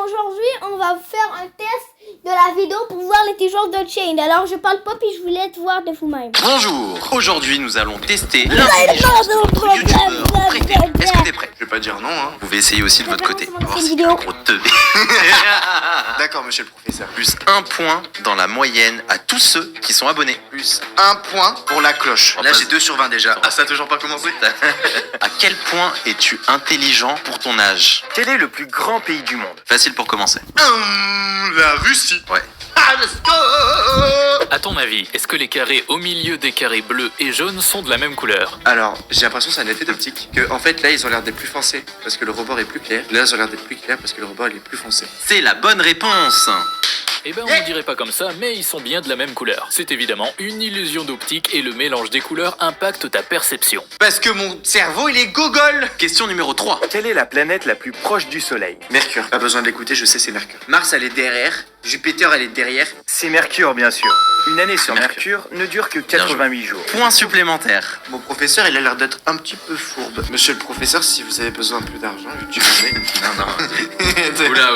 aujourd'hui, on va faire un test de la vidéo pour voir l'intelligence de Chain. Alors, je parle pas puis je vous laisse voir de vous-même. Bonjour. Aujourd'hui, nous allons tester l'intelligence de notre youtubeur préféré. Est-ce que t'es prêt? Je vais pas dire non, hein. Vous pouvez essayer aussi de votre côté. Comment Voir c'est si une t'es un vidéo gros teubé. D'accord, monsieur le professeur. Plus 1 point dans la moyenne à tous ceux qui sont abonnés. Plus 1 point pour la cloche. Là, j'ai 2 sur 20 déjà. Ah, ça a toujours pas commencé. À quel point es-tu intelligent pour ton âge? Quel est le plus grand pays du monde? Facile pour commencer. La Russie. Ouais. À ton avis, est-ce que les carrés au milieu des carrés bleus et jaunes sont de la même couleur? Alors, j'ai l'impression que c'est un effet d'optique. Que, en fait, là, ils ont l'air d'être plus foncés parce que le rebord est plus clair. Là, ils ont l'air d'être plus clairs parce que le rebord il est plus foncé. C'est la bonne réponse. Eh ben, on ne dirait pas comme ça, mais ils sont bien de la même couleur. C'est évidemment une illusion d'optique et le mélange des couleurs impacte ta perception. Parce que mon cerveau, il est gogol. Question numéro 3. Quelle est la planète la plus proche du Soleil? Mercure. Pas besoin de l'écouter, je sais, c'est Mercure. Mars, elle est derrière. Jupiter, elle est derrière. C'est Mercure, bien sûr. Une année sur Mercure. Mercure ne dure que 88 jours. Point supplémentaire. Mon professeur, il a l'air d'être un petit peu fourbe. Monsieur le professeur, si vous avez besoin de plus d'argent, tu connais. Non. Oula.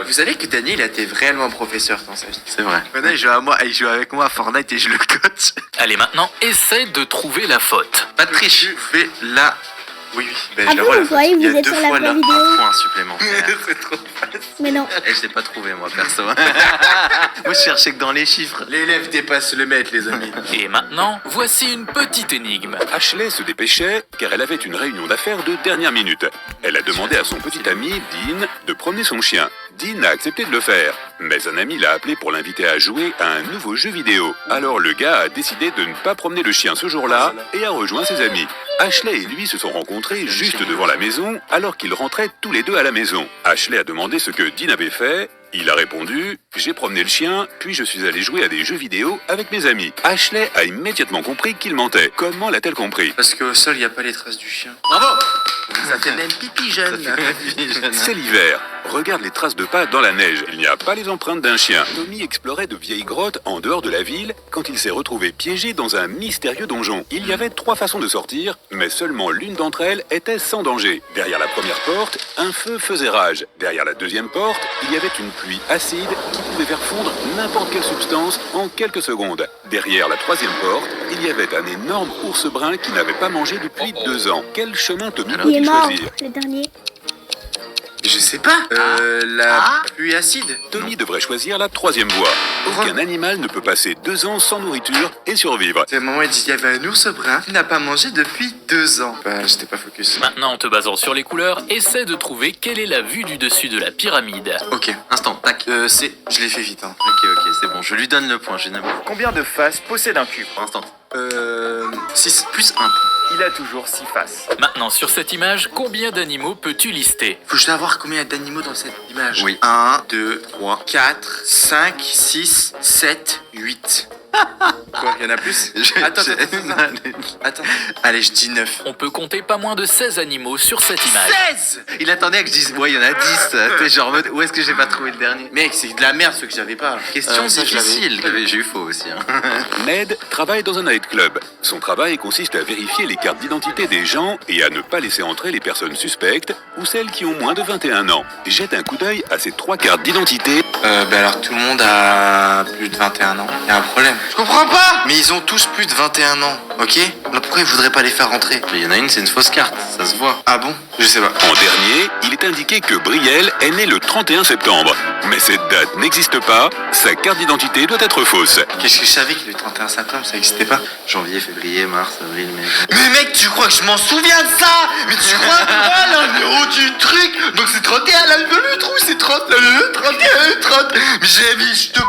Vous savez que Daniel, il a été réellement professeur dans sa vie. C'est vrai. Maintenant, il joue avec moi à Fortnite et je le coach. Allez, maintenant, essaie de trouver la faute. Pas de triche. Fais la... Oui. Ben, Ah je la bon, vois, la vous voyez, photo. Il y vous a êtes 2 sur la fois vraie là. vidéo. Un point supplémentaire. C'est trop facile. Mais non. Et je l'ai pas trouvé moi perso. Moi je cherchais que dans les chiffres. L'élève dépasse le maître, les amis. Et maintenant, voici une petite énigme. Ashley se dépêchait car elle avait une réunion d'affaires de dernière minute. Elle a demandé à son petit ami, Dean, de promener son chien. Dean a accepté de le faire, mais un ami l'a appelé pour l'inviter à jouer à un nouveau jeu vidéo. Alors le gars a décidé de ne pas promener le chien ce jour-là et a rejoint ses amis. Ashley et lui se sont rencontrés juste devant la maison alors qu'ils rentraient tous les deux à la maison. Ashley a demandé ce que Dean avait fait. Il a répondu « J'ai promené le chien, puis je suis allé jouer à des jeux vidéo avec mes amis. » Ashley a immédiatement compris qu'il mentait. Comment l'a-t-elle compris? Parce qu'au sol, il n'y a pas les traces du chien. Bravo. Ça fait même pipi jeune. C'est l'hiver. Regarde les traces de pas dans la neige. Il n'y a pas les empreintes d'un chien. Tommy explorait de vieilles grottes en dehors de la ville quand il s'est retrouvé piégé dans un mystérieux donjon. Il y avait 3 façons de sortir, mais seulement l'une d'entre elles était sans danger. Derrière la première porte, un feu faisait rage. Derrière la deuxième porte, il y avait une pluie acide qui pouvait faire fondre n'importe quelle substance en quelques secondes. Derrière la troisième porte, il y avait un énorme ours brun qui n'avait pas mangé depuis 2 ans. Quel chemin Tommy Il est peut-il mort, choisir? le dernier. Je sais pas. La pluie acide. Tommy devrait choisir la troisième voie. Aucun animal ne peut passer 2 ans sans nourriture et survivre. C'est le moment où il dit il y avait un ours brun qui n'a pas mangé depuis 2 ans. Bah, j'étais pas focus. Maintenant, en te basant sur les couleurs, essaie de trouver quelle est la vue du dessus de la pyramide. Ok. Instant, tac. C'est... Je l'ai fait vite, hein. Ok, c'est bon, je lui donne le point, j'ai n'aimé. Combien de faces possède un cube? Instant. 6. Plus 1. Il a toujours 6 faces. Maintenant, sur cette image, combien d'animaux peux-tu lister? Faut que je savoir combien il y a d'animaux dans cette image. Oui. 1, 2, 3, 4, 5, 6, 7, 8. Quoi, il y en a plus? Attends. Allez, je dis 9. On peut compter pas moins de 16 animaux sur cette image. 16! Il attendait que je dise, ouais, il y en a 10. T'es genre, en mode, où est-ce que j'ai pas trouvé le dernier? Mec, c'est de la merde ce que j'avais pas. Question Ça, je l'avais. difficile. J'ai eu faux aussi. Hein. Ned travaille dans un nightclub. Son travail consiste à vérifier les cartes d'identité des gens et à ne pas laisser entrer les personnes suspectes ou celles qui ont moins de 21 ans. Jette un coup d'œil à ces 3 cartes d'identité. Alors tout le monde a plus de 21 ans. Il y a un problème. Je comprends pas! Mais ils ont tous plus de 21 ans, ok? Alors pourquoi ils voudraient pas les faire rentrer? Mais il y en a une, c'est une fausse carte, ça se voit. Ah bon? Je sais pas. En dernier, il est indiqué que Brielle est né le 31 septembre. Mais cette date n'existe pas, sa carte d'identité doit être fausse. Qu'est-ce que je savais qu'il est 31 septembre, ça existait pas? Janvier, février, mars, avril, mai. Mais mec, tu crois que je m'en souviens de ça? Mais tu crois que moi, là, le haut du truc, donc c'est 31, là, le trou, c'est 30, le 31, 30. Mais j'ai mis, je te...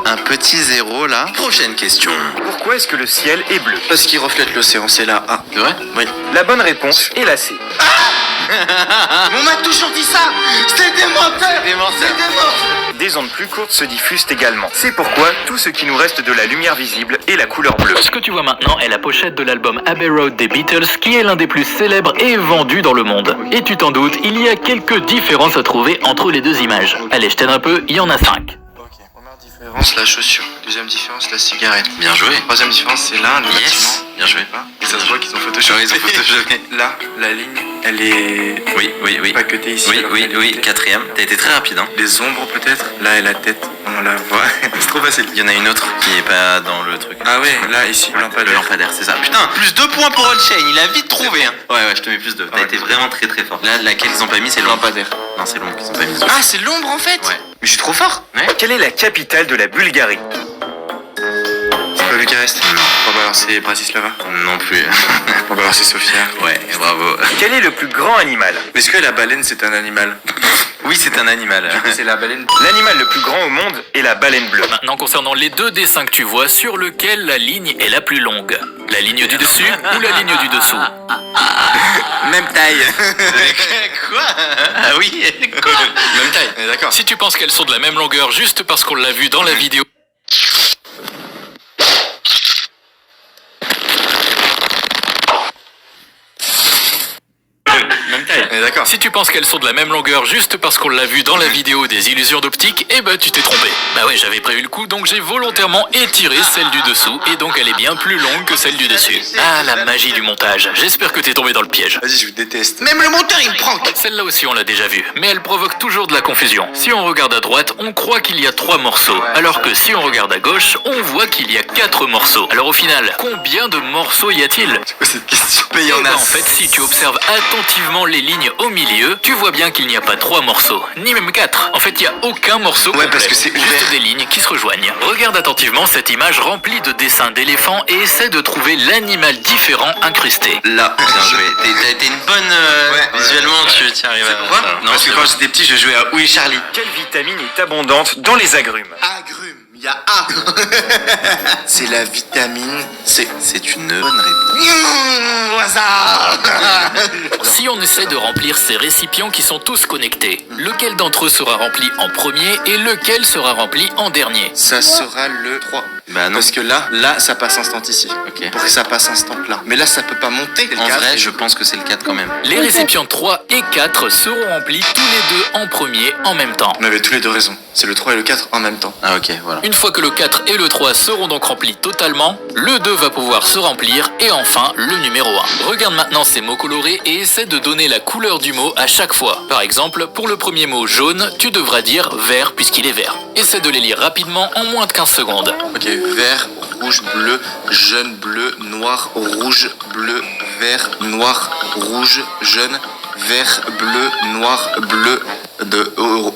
Un petit 0 là. Prochaine question. Pourquoi est-ce que le ciel est bleu? Parce qu'il reflète l'océan, c'est là. Ah, C'est vrai? oui. La bonne réponse est la C. On m'a toujours dit ça! C'est des menteurs! Des menteurs. C'est des menteurs! Des ondes plus courtes se diffusent également. C'est pourquoi tout ce qui nous reste de la lumière visible est la couleur bleue. Ce que tu vois maintenant est la pochette de l'album Abbey Road des Beatles, qui est l'un des plus célèbres et vendus dans le monde. Et tu t'en doutes, il y a quelques différences à trouver entre les 2 images. Allez, je t'aide un peu, il y en a 5. Ok, première différence, la chaussure. Deuxième différence, la cigarette. Bien joué. Troisième différence, c'est l'un, le Yes. bâtiment. Bien joué. Et ça se voit qu'ils ont photoshopé. Ils ont photoshopé. Là, la ligne Elle est... Oui. Pas que t'es ici. alors qu'elle est Oui, côté. quatrième. T'as été très rapide, hein. Les ombres peut-être. Là, elle a la tête. On la voit. C'est trop facile. Il y en a une autre qui est pas dans le truc. Ah ouais, là, ici, Le lampadaire. lampadaire, c'est ça. Putain, plus 2 points pour Unchained, il a vite trouvé. Hein. Ouais, je te mets plus 2. T'as été vraiment très très fort. Là, laquelle ils ont pas mis, c'est l'ombre. Lampadaire. Non, c'est l'ombre qu'ils ont pas mis. Ah, c'est l'ombre en fait. Ouais. Mais je suis trop fort. Quelle est la capitale de la Bulgarie? C'est pas Bucarest. Non. Bon bah alors c'est Bratislava. Non plus. Bon bah alors c'est Sofia. Ouais, bravo. Quel est le plus grand animal? Est-ce que la baleine c'est un animal? Oui, c'est un animal. C'est la baleine. L'animal le plus grand au monde est la baleine bleue. Maintenant, concernant les deux dessins que tu vois, sur lequel la ligne est la plus longue? La ligne du dessus ou la ligne du dessous? Même taille. Quoi? Ah oui. Quoi? Même taille. On est d'accord. Si tu penses qu'elles sont de la même longueur juste parce qu'on l'a vu dans la vidéo... Même taille. On est d'accord. Si tu penses qu'elles sont de la même longueur juste parce qu'on l'a vu dans la vidéo des illusions d'optique, eh ben tu t'es trompé. Bah ouais, j'avais prévu le coup, donc j'ai volontairement étiré celle du dessous, et donc elle est bien plus longue que celle du dessus. Ah, la magie du montage. J'espère que t'es tombé dans le piège. Vas-y, je vous déteste. Même le monteur, il me prend. Celle-là aussi on l'a déjà vue, mais elle provoque toujours de la confusion. Si on regarde à droite, on croit qu'il y a 3 morceaux, alors que si on regarde à gauche, on voit qu'il y a 4 morceaux. Alors au final, combien de morceaux y a-t-il? C'est quoi cette question? Mais il y en Eh ben, a. en fait, si tu observes attentivement les lignes au milieu, tu vois bien qu'il n'y a pas 3 morceaux, ni même 4. En fait, il n'y a aucun morceau Ouais, complet, parce que c'est ouvert. juste des lignes qui se rejoignent. Regarde attentivement cette image remplie de dessins d'éléphants et essaie de trouver l'animal différent incrusté. Là, bien joué. T'as été une bonne. Visuellement, tu arrives à. Pourquoi? Non, Parce que c'est quand bon. j'étais petit, je jouais à Oui Charlie. Quelle vitamine est abondante dans les agrumes? Agrumes. Il y a A. C'est la vitamine C. C'est une bonne réponse. Au hasard. Si on essaie de remplir ces récipients qui sont tous connectés, lequel d'entre eux sera rempli en premier et lequel sera rempli en dernier? Ça sera le 3. Bah non. Parce que là, ça passe instant ici. Ok. Pour que ça passe instant là. Mais là, ça peut pas monter. En vrai, je pense que c'est le 4 quand même. Les récipients 3 et 4 seront remplis tous les deux en premier en même temps. On avait tous les deux raison. C'est le 3 et le 4 en même temps. Ah ok, voilà. Une fois que le 4 et le 3 seront donc remplis totalement, le 2 va pouvoir se remplir et enfin le numéro 1. Regarde maintenant ces mots colorés et essaie de donner la couleur du mot à chaque fois. Par exemple, pour le premier mot jaune, tu devras dire vert puisqu'il est vert. Essaie de les lire rapidement en moins de 15 secondes. Ok, vert, rouge, bleu, jaune, bleu, noir, rouge, bleu, vert, noir, rouge, jaune, vert, bleu, noir, bleu,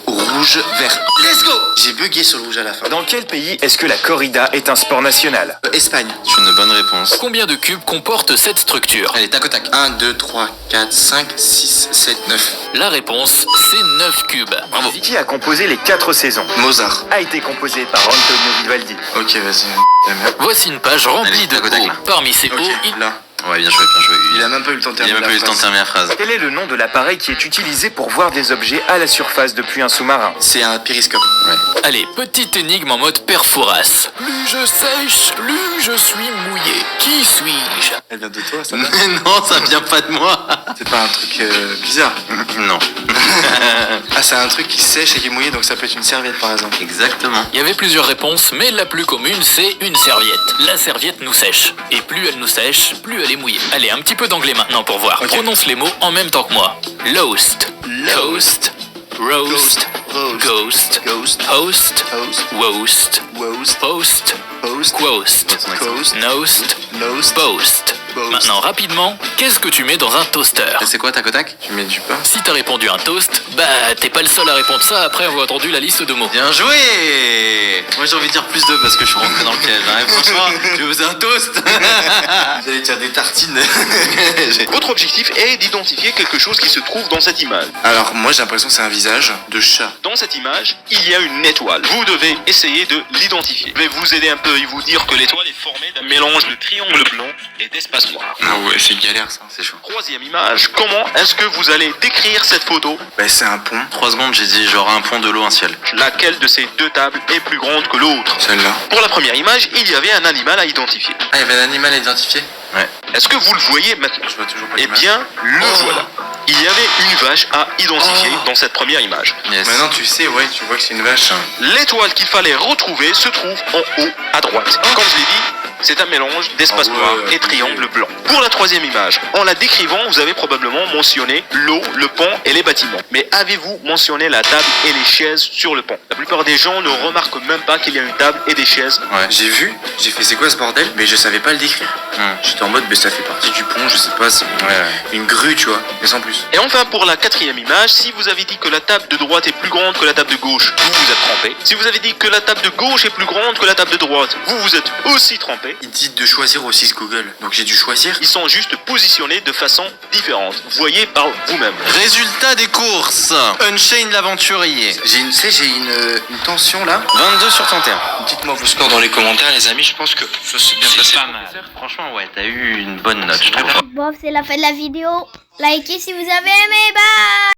rouge, vert. Let's go! J'ai bugué sur le rouge à la fin. Dans quel pays est-ce que la corrida est un sport national? Espagne. C'est une bonne réponse. Combien de cubes comporte cette structure? Allez, tac au tac. 1, 2, 3, 4, 5, 6, 7, 9. La réponse, c'est 9 cubes. Bravo. Qui a composé les 4 saisons? Mozart. A été composé par Antonio Vivaldi. Ok, vas-y. Voici une page remplie Allez, de tac au tac, mots. là. Parmi ces Ok, mots, il... là. Ouais, bien joué, bien joué. Il a même pas eu le temps de Il a terminer même pas eu le temps de terminer la phrase. Quel est le nom de l'appareil qui est utilisé pour voir des objets à la surface depuis un sous-marin? C'est un périscope. Allez, petite énigme en mode Père Fouras. Plus je sèche, plus je suis mouillé. Qui suis-je? Elle vient de toi, ça? Mais non, ça vient pas de moi. C'est pas un truc bizarre. Non. Ah, c'est un truc qui sèche et qui est mouillé, donc ça peut être une serviette par exemple. Exactement. Il y avait plusieurs réponses, mais la plus commune, c'est une serviette. La serviette nous sèche. Et plus elle nous sèche, plus elle est mouillée. Allez, un petit peu d'anglais maintenant pour voir. Ok. Prononce les mots en même temps que moi. Loast, toast, roast, ghost, Ghost. host, Host. woast, Woast. post, Post. quost, Coast. nost, Nose. post. Post. Maintenant, rapidement, qu'est-ce que tu mets dans un toaster? Et c'est quoi, tac au tac? Tu mets du pain. Si t'as répondu un toast, bah t'es pas le seul à répondre ça après avoir entendu la liste de mots. Bien joué. Moi j'ai envie de dire plus 2 parce que je suis rentré dans le piège. Hein. Et franchement, je faisais un toast. Vous allez faire des tartines. Votre objectif est d'identifier quelque chose qui se trouve dans cette image. Alors, moi j'ai l'impression que c'est un visage de chat. Dans cette image, il y a une étoile. Vous devez essayer de l'identifier. Je vais vous aider un peu et vous dire que l'étoile est formée d'un mélange de triangle blanc et d'espace noir. Ah ouais, c'est galère ça. C'est chaud. Troisième image, comment est-ce que vous allez décrire cette photo? Bah, c'est un pont. 3 secondes, j'ai dit genre un pont, de l'eau, un ciel. Laquelle de ces deux tables est plus grande que l'autre? Celle-là. Pour la première image, il y avait un animal à identifier. Ah, il y avait un animal à identifier. Ouais. Est-ce que vous le voyez maintenant? Je vois toujours pas Eh l'image. bien, le voilà. Il y avait une vache à identifier dans cette première image. Yes. Maintenant tu sais, ouais, tu vois que c'est une vache. L'étoile qu'il fallait retrouver se trouve en haut à droite. Comme je l'ai dit, c'est un mélange d'espace noir et triangle blanc. Pour la troisième image, en la décrivant, vous avez probablement mentionné l'eau, le pont et les bâtiments. Mais avez-vous mentionné la table et les chaises sur le pont? La plupart des gens ne remarquent même pas qu'il y a une table et des chaises. Ouais, j'ai vu, j'ai fait c'est quoi ce bordel, mais je savais pas le décrire. J'étais en mode, mais ça fait partie du pont, je sais pas, c'est une grue, tu vois, mais sans plus. Et enfin, pour la quatrième image, si vous avez dit que la table de droite est plus grande que la table de gauche, vous vous êtes trompé. Si vous avez dit que la table de gauche est plus grande que la table de droite, vous vous êtes aussi trompé. Il dit de choisir aussi ce Google, donc j'ai dû choisir. Ils sont juste positionnés de façon différente. Voyez par vous-même. Résultat des courses. Unchained l'aventurier. J'ai une tension là. 22 sur 31. Dites-moi vos scores dans les commentaires, les amis, je pense que ça s'est bien passé. Franchement, ouais, t'as eu une bonne note, je trouve. Bon, c'est la fin de la vidéo. Likez si vous avez aimé. Bye.